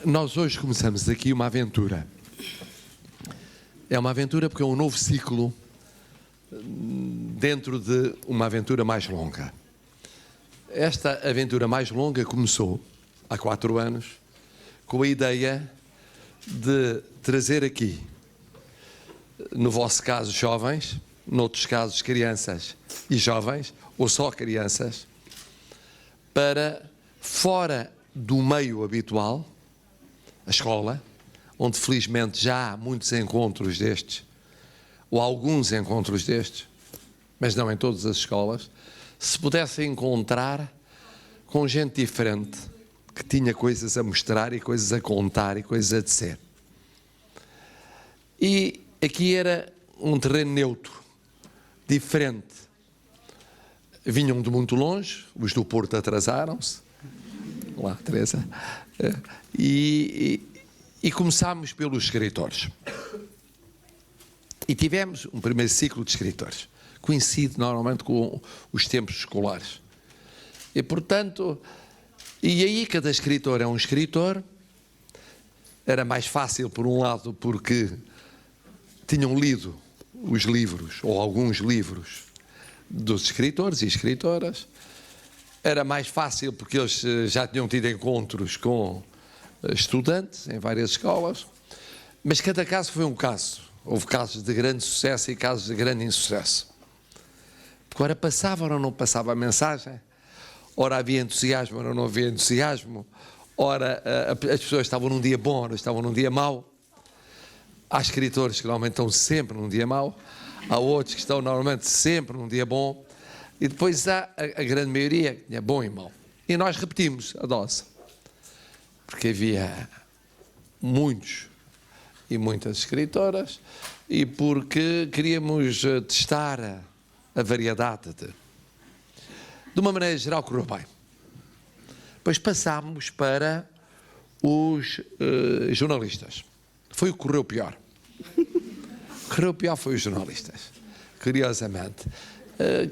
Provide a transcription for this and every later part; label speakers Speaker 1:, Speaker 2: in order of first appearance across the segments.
Speaker 1: Nós hoje começamos aqui uma aventura. É uma aventura porque é um novo ciclo dentro de uma aventura mais longa. Esta aventura mais longa começou há 4 anos com a ideia de trazer aqui, no vosso caso jovens, noutros casos crianças e jovens, ou só crianças, para fora do meio habitual, a escola, onde felizmente já há muitos encontros destes, ou alguns encontros destes, mas não em todas as escolas, se pudesse encontrar com gente diferente, que tinha coisas a mostrar e coisas a contar e coisas a dizer. E aqui era um terreno neutro, diferente. Vinham de muito longe, os do Porto atrasaram-se. Olá, Teresa. E começámos pelos escritores. E tivemos um primeiro ciclo de escritores. Coincide normalmente com os tempos escolares. E, portanto, e aí cada escritor é um escritor. Era mais fácil, por um lado, porque tinham lido os livros, ou alguns livros, dos escritores e escritoras. Era mais fácil porque eles já tinham tido encontros com estudantes em várias escolas. Mas cada caso foi um caso. Houve casos de grande sucesso e casos de grande insucesso. Porque ora passava ou não passava a mensagem, ora havia entusiasmo, ora não havia entusiasmo, ora as pessoas estavam num dia bom, ora estavam num dia mau. Há escritores que normalmente estão sempre num dia mau, há outros que estão normalmente sempre num dia bom, e depois há a grande maioria que é bom e mau. E nós repetimos a dose, porque havia muitos e muitas escritoras, e porque queríamos testar a variedade de uma maneira geral correu bem. Depois passámos para os jornalistas. Foi o que correu pior. O que correu pior foi os jornalistas, curiosamente.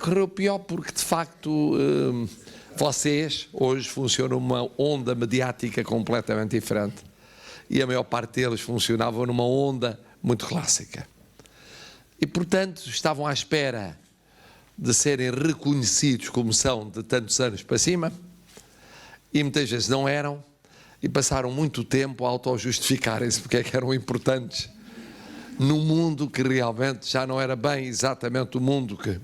Speaker 1: Correu pior porque, de facto, vocês hoje funcionam numa onda mediática completamente diferente. E a maior parte deles funcionavam numa onda muito clássica. E, portanto, estavam à espera de serem reconhecidos como são de tantos anos para cima, e muitas vezes não eram, e passaram muito tempo a auto-justificarem-se porque é que eram importantes num mundo que realmente já não era bem exatamente o mundo que...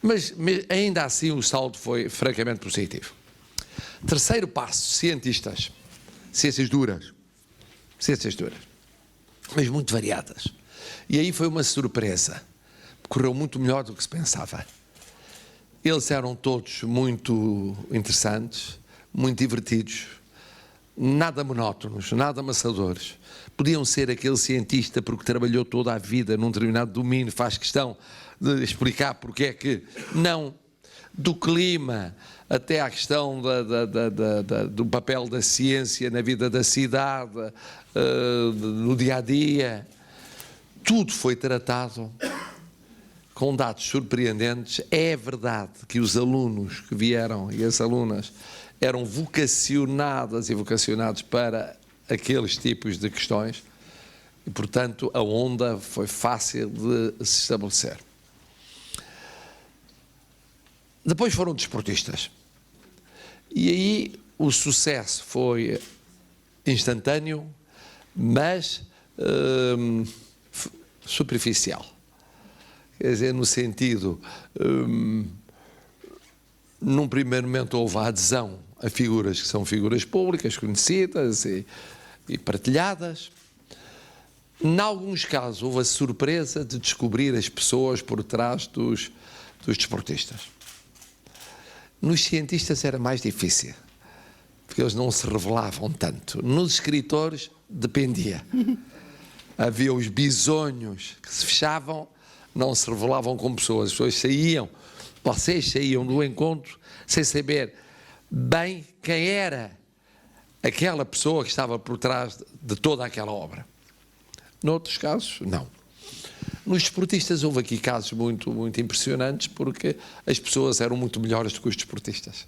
Speaker 1: Mas ainda assim o saldo foi francamente positivo. Terceiro passo, cientistas. Ciências duras, mas muito variadas. E aí foi uma surpresa. Correu muito melhor do que se pensava. Eles eram todos muito interessantes, muito divertidos, nada monótonos, nada amassadores. Podiam ser aquele cientista porque trabalhou toda a vida num determinado domínio, faz questão de explicar porque é que não, do clima até à questão do papel da ciência na vida da cidade, no dia-a-dia. Tudo foi tratado com dados surpreendentes. É verdade que os alunos que vieram e as alunas eram vocacionadas e vocacionados para aqueles tipos de questões e, portanto, a onda foi fácil de se estabelecer. Depois foram desportistas. E aí o sucesso foi instantâneo, mas superficial. Quer dizer, no sentido, num primeiro momento houve a adesão a figuras que são figuras públicas, conhecidas e partilhadas. Em alguns casos houve a surpresa de descobrir as pessoas por trás dos desportistas. Nos cientistas era mais difícil, porque eles não se revelavam tanto. Nos escritores dependia. Havia os bisonhos que se fechavam, não se revelavam como pessoas. As pessoas saíam, vocês saíam do encontro sem saber bem quem era aquela pessoa que estava por trás de toda aquela obra. Noutros casos, não. Nos desportistas houve aqui casos muito, muito impressionantes porque as pessoas eram muito melhores do que os desportistas.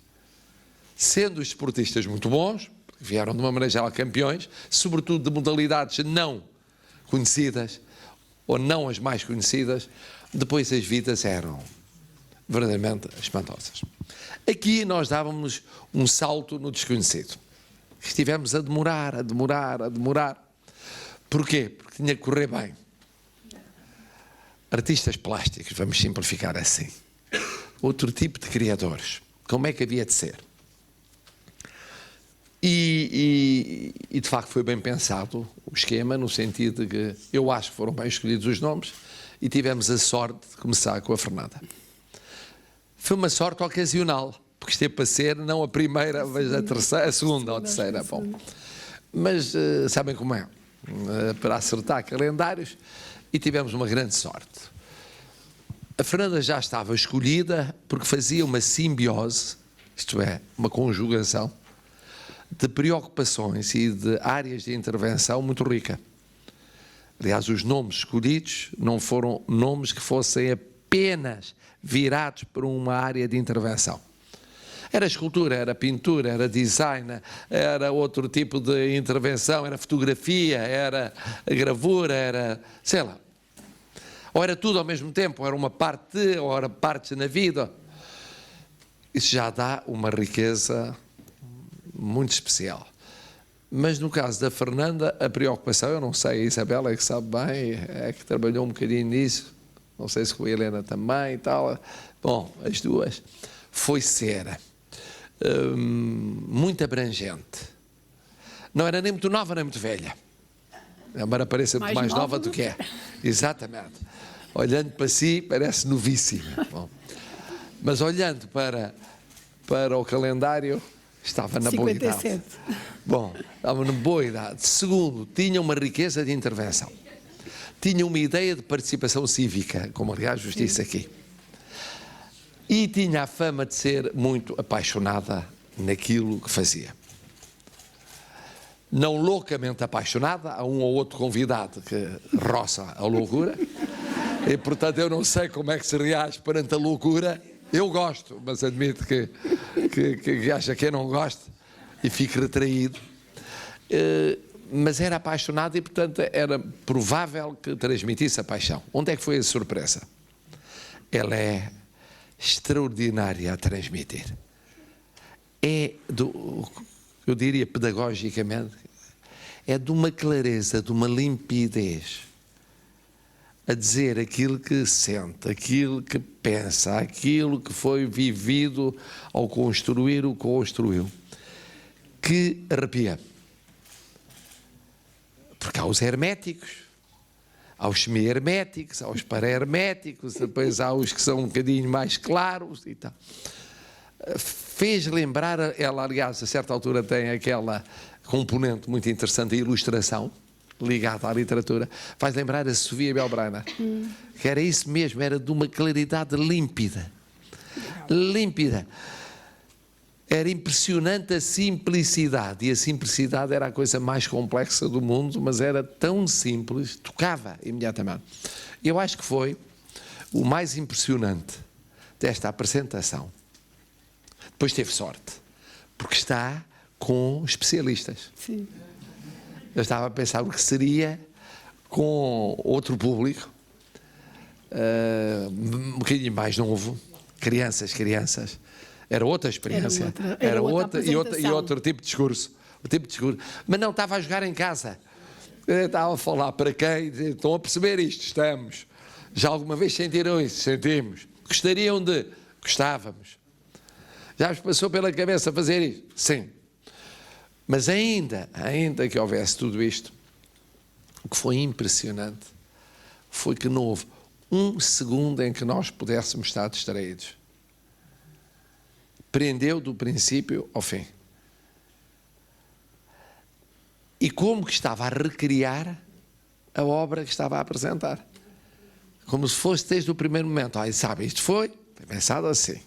Speaker 1: Sendo os desportistas muito bons, vieram de uma Marechal campeões, sobretudo de modalidades não conhecidas, ou não as mais conhecidas. Depois as vidas eram verdadeiramente espantosas. Aqui nós dávamos um salto no desconhecido. Estivemos a demorar. Porquê? Porque tinha que correr bem. Artistas plásticos, vamos simplificar assim. Outro tipo de criadores. Como é que havia de ser? E de facto foi bem pensado o esquema, no sentido de que eu acho que foram bem escolhidos os nomes e tivemos a sorte de começar com a Fernanda. Foi uma sorte ocasional, porque esteve para ser não a primeira, mas a terceira, a segunda ou a terceira. Bom, mas sabem como é? Para acertar calendários, e tivemos uma grande sorte. A Fernanda já estava escolhida porque fazia uma simbiose, isto é, uma conjugação, de preocupações e de áreas de intervenção muito rica. Aliás, os nomes escolhidos não foram nomes que fossem apenas virados para uma área de intervenção. Era escultura, era pintura, era design, era outro tipo de intervenção, era fotografia, era gravura, era, sei lá. Ou era tudo ao mesmo tempo, ou era uma parte de, ou era partes na vida. Isso já dá uma riqueza muito especial. Mas no caso da Fernanda, a preocupação, eu não sei, a Isabela é que sabe bem, é que trabalhou um bocadinho nisso, não sei se com a Helena também e tal. Bom, as duas, foi ser muito abrangente. Não era nem muito nova nem muito velha. Embora pareça muito mais nova do que é. Exatamente. Olhando para si, parece novíssima. Bom, mas olhando para o calendário, estava na 57. Boa idade. Bom, estava na boa idade. Segundo, tinha uma riqueza de intervenção. Tinha uma ideia de participação cívica, como aliás vos disse aqui. E tinha a fama de ser muito apaixonada naquilo que fazia. Não loucamente apaixonada, há um ou outro convidado que roça a loucura, e portanto eu não sei como é que se reage perante a loucura. Eu gosto, mas admito que acha que eu não gosto e fico retraído. Mas era apaixonado e, portanto, era provável que transmitisse a paixão. Onde é que foi a surpresa? Ela é extraordinária a transmitir. Eu diria pedagogicamente, é de uma clareza, de uma limpidez, a dizer aquilo que sente, aquilo que pensa, aquilo que foi vivido ao construir o que construiu, que arrepia. Porque há os herméticos, há os semi-herméticos, há os para-herméticos, depois há os que são um bocadinho mais claros e tal. Fez lembrar, ela aliás a certa altura tem aquela componente muito interessante, a ilustração, ligada à literatura, faz lembrar a Sofia Belbrana, que era isso mesmo, era de uma claridade límpida. Límpida. Era impressionante a simplicidade, e a simplicidade era a coisa mais complexa do mundo, mas era tão simples, tocava imediatamente. Eu acho que foi o mais impressionante desta apresentação. Depois teve sorte, porque está com especialistas.
Speaker 2: Sim.
Speaker 1: Eu estava a pensar o que seria com outro público, um bocadinho mais novo, crianças. Era outra experiência, era outra e outro tipo de discurso. Mas não estava a jogar em casa. Eu estava a falar para quem? Estão a perceber isto? Estamos. Já alguma vez sentiram isso? Sentimos. Gostariam de? Gostávamos. Já vos passou pela cabeça fazer isso? Sim. Mas ainda que houvesse tudo isto, o que foi impressionante foi que não houve um segundo em que nós pudéssemos estar distraídos. Prendeu do princípio ao fim. E como que estava a recriar a obra que estava a apresentar. Como se fosse desde o primeiro momento. Sabe, isto foi pensado assim.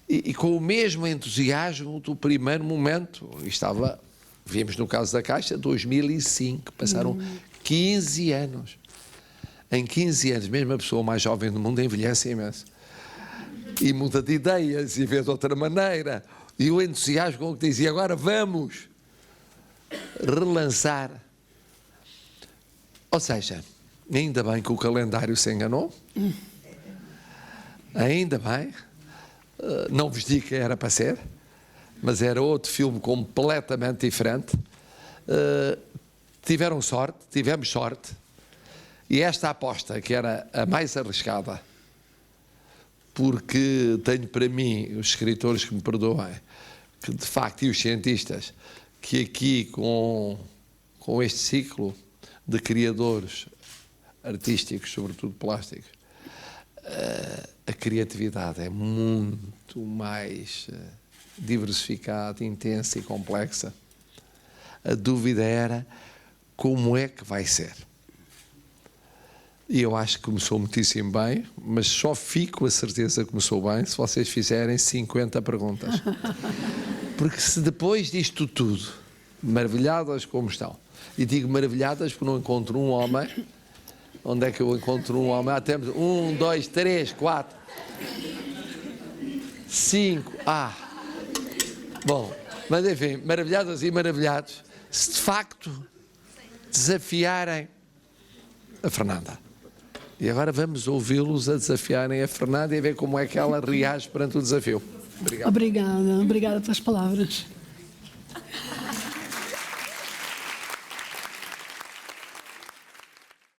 Speaker 1: E com o mesmo entusiasmo do primeiro momento. Vimos no caso da Caixa, 2005, passaram 15 anos. Em 15 anos, mesmo a pessoa mais jovem do mundo envelhece imenso. E muda de ideias e vê de outra maneira. E o entusiasmo com que dizia, agora vamos relançar. Ou seja, ainda bem que o calendário se enganou. Ainda bem. Não vos digo que era para ser, mas era outro filme completamente diferente. Tivemos sorte, e esta aposta, que era a mais arriscada, porque tenho para mim, os escritores que me perdoem, que de facto, e os cientistas, que aqui com este ciclo de criadores artísticos, sobretudo plásticos, a criatividade é muito mais diversificada, intensa e complexa. A dúvida era como é que vai ser. E eu acho que começou muitíssimo bem, mas só fico com a certeza que começou bem se vocês fizerem 50 perguntas. Porque se depois disto tudo, maravilhadas como estão, e digo maravilhadas porque não encontro um homem. Onde é que eu encontro um homem? Temos 1, 2, 3, 4, 5. Bom, mas enfim, maravilhadas e maravilhados, se de facto desafiarem a Fernanda. E agora vamos ouvi-los a desafiarem a Fernanda e a ver como é que ela reage perante o desafio. Obrigado.
Speaker 2: Obrigada pelas palavras.